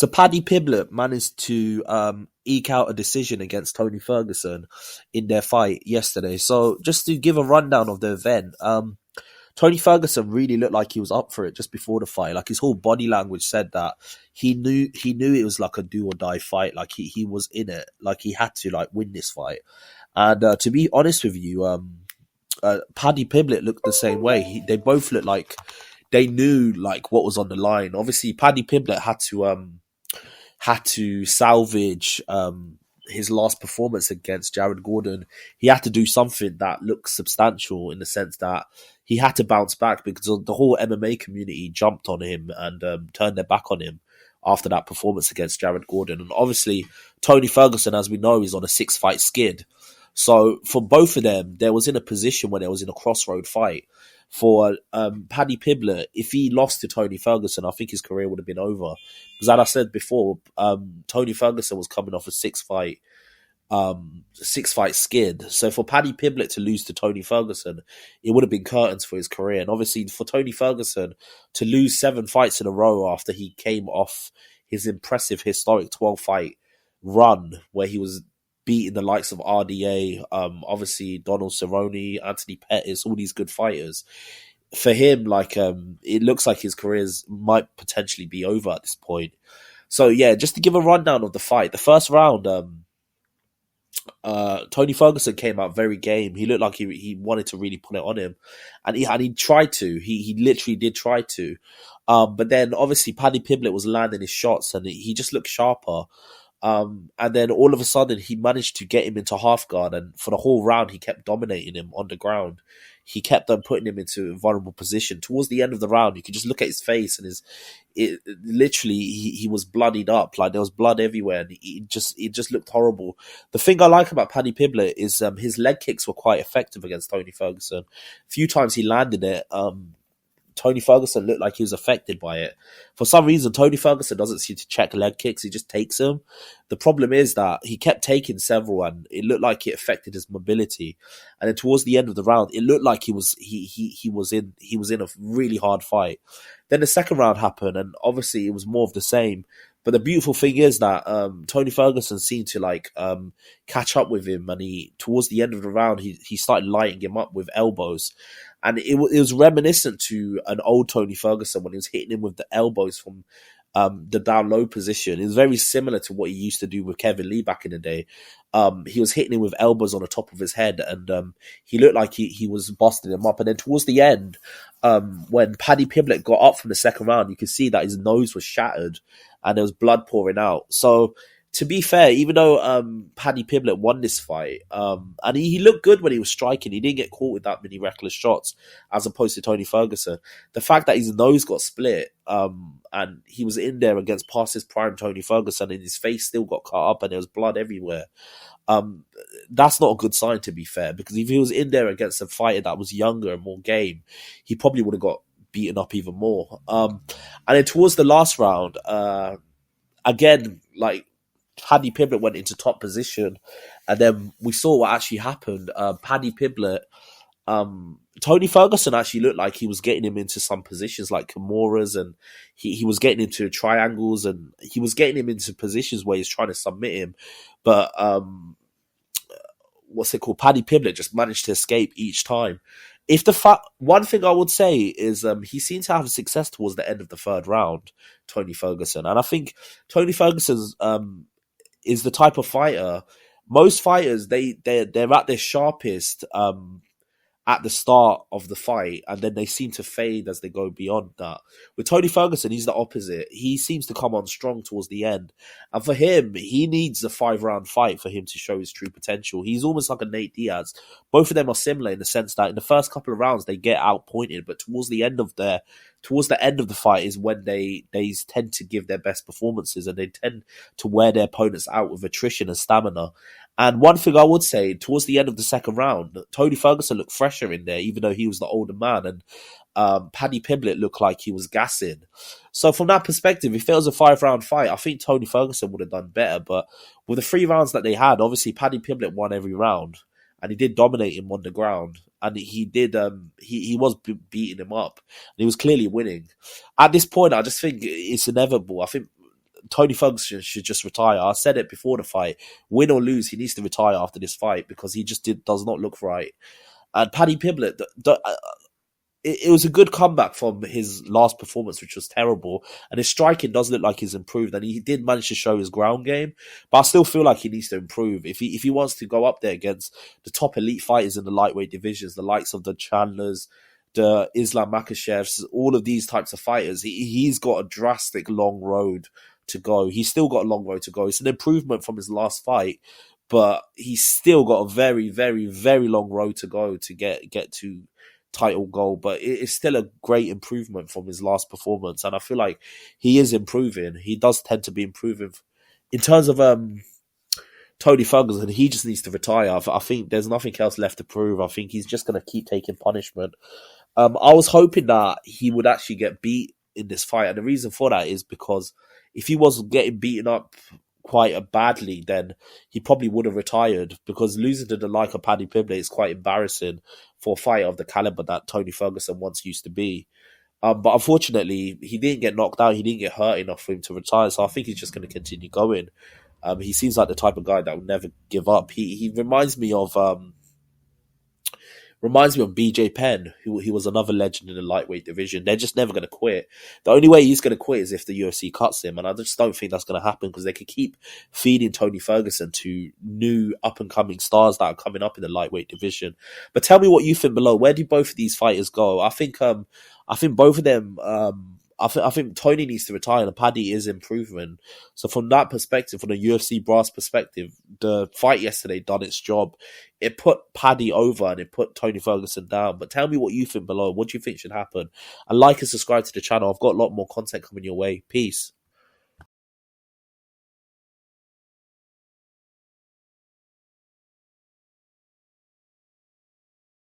So Paddy Pimblett managed to eke out a decision against Tony Ferguson in their fight yesterday. So just to give a rundown of the event, Tony Ferguson really looked like he was up for it just before the fight. Like his whole body language said that he knew it was like a do or die fight. Like he was in it. Like he had to like win this fight. And to be honest with you, Paddy Pimblett looked the same way. They both looked like they knew like what was on the line. Obviously, Paddy Pimblett had to salvage his last performance against Jared Gordon. He had to do something that looked substantial in the sense that he had to bounce back because the whole MMA community jumped on him and turned their back on him after that performance against Jared Gordon. And obviously, Tony Ferguson, as we know, is on a 6-fight skid. So for both of them, there was in a position when there was in a crossroad fight. For Paddy Pimblett, if he lost to Tony Ferguson, I think his career would have been over. Because as I said before, Tony Ferguson was coming off a six fight skid. So for Paddy Pimblett to lose to Tony Ferguson, it would have been curtains for his career. And obviously for Tony Ferguson to lose 7 fights in a row after he came off his impressive historic 12-fight run where he was beating the likes of RDA, obviously Donald Cerrone, Anthony Pettis, all these good fighters. For him, like it looks like his career might potentially be over at this point. So yeah, just to give a rundown of the fight, the first round, Tony Ferguson came out very game. He looked like he wanted to really put it on him, and he tried to. He literally did try to, but then obviously Paddy Pimblett was landing his shots, and he just looked sharper. And then all of a sudden he managed to get him into half guard, and for the whole round he kept dominating him on the ground. He kept on putting him into a vulnerable position. Towards the end of the round, you could just look at his face, and literally he was bloodied up, like there was blood everywhere, and it just looked horrible. The thing I like about Paddy Pimblett is his leg kicks were quite effective against Tony Ferguson. A few times he landed it. Tony Ferguson looked like he was affected by it. For some reason, Tony Ferguson doesn't seem to check leg kicks. He just takes them. The problem is that he kept taking several, and it looked like it affected his mobility. And then towards the end of the round, it looked like he was in a really hard fight. Then the second round happened, and obviously it was more of the same. But the beautiful thing is that Tony Ferguson seemed to catch up with him, and towards the end of the round he started lighting him up with elbows, and it was reminiscent to an old Tony Ferguson when he was hitting him with the elbows from the down low position. It was very similar to what he used to do with Kevin Lee back in the day. He was hitting him with elbows on the top of his head, and he looked like he was busting him up. And then towards the end, when Paddy Pimblett got up from the second round, you could see that his nose was shattered and there was blood pouring out. So to be fair, even though Paddy Pimblett won this fight, and he looked good when he was striking, he didn't get caught with that many reckless shots, as opposed to Tony Ferguson. The fact that his nose got split, and he was in there against past his prime Tony Ferguson, and his face still got cut up, and there was blood everywhere. That's not a good sign, to be fair, because if he was in there against a fighter that was younger and more game, he probably would have got beaten up even more. And then towards the last round, again, like Paddy Pimblett went into top position, and then we saw what actually happened. Paddy Pimblett, Tony Ferguson actually looked like he was getting him into some positions like Kimuras, and he was getting into triangles, and he was getting him into positions where he's trying to submit him. But Paddy Pimblett just managed to escape each time. One thing I would say is he seemed to have success towards the end of the third round, Tony Ferguson, and I think Tony Ferguson's is the type of fighter. Most fighters they're at their sharpest at the start of the fight, and then they seem to fade as they go beyond that. With Tony Ferguson, he's the opposite. He seems to come on strong towards the end, and for him, he needs a 5-round fight for him to show his true potential. He's almost like a Nate Diaz. Both of them are similar in the sense that in the first couple of rounds they get outpointed, but towards the end of the fight is when they tend to give their best performances, and they tend to wear their opponents out with attrition and stamina. And one thing I would say, towards the end of the second round, Tony Ferguson looked fresher in there, even though he was the older man, and Paddy Pimblett looked like he was gassing. So from that perspective, if it was a 5-round fight, I think Tony Ferguson would have done better. But with the 3 rounds that they had, obviously Paddy Pimblett won every round, and he did dominate him on the ground, and he did. He was beating him up, and he was clearly winning. At this point, I just think it's inevitable. I think Tony Ferguson should just retire. I said it before the fight. Win or lose, he needs to retire after this fight because he just does not look right. And Paddy Pimblett, it was a good comeback from his last performance, which was terrible. And his striking does look like he's improved, and he did manage to show his ground game. But I still feel like he needs to improve if he wants to go up there against the top elite fighters in the lightweight divisions, the likes of the Chandlers, the Islam Makashevs, all of these types of fighters. He's got a drastic long road to go. He's still got a long road to go. It's an improvement from his last fight, but he's still got a very, very, very long road to go to get to title goal. But it's still a great improvement from his last performance, and I feel like he is improving. He does tend to be improving. In terms of Tony Ferguson, he just needs to retire. I think there's nothing else left to prove. I think he's just going to keep taking punishment. I was hoping that he would actually get beat in this fight, and the reason for that is because if he was getting beaten up quite badly, then he probably would have retired, because losing to the like of Paddy Pimblett is quite embarrassing for a fighter of the caliber that Tony Ferguson once used to be. But unfortunately, he didn't get knocked out. He didn't get hurt enough for him to retire, so I think he's just going to continue going. He seems like the type of guy that will never give up. He reminds me of BJ Penn, who he was another legend in the lightweight division. They're just never going to quit. The only way he's going to quit is if the UFC cuts him, and I just don't think that's going to happen, because they could keep feeding Tony Ferguson to new up-and-coming stars that are coming up in the lightweight division. But tell me what you think below. Where do both of these fighters go? I think both of them. I think Tony needs to retire, and Paddy is improving. So from that perspective, from the UFC brass perspective, the fight yesterday done its job. It put Paddy over and it put Tony Ferguson down. But tell me what you think below. What do you think should happen? And like and subscribe to the channel. I've got a lot more content coming your way. Peace.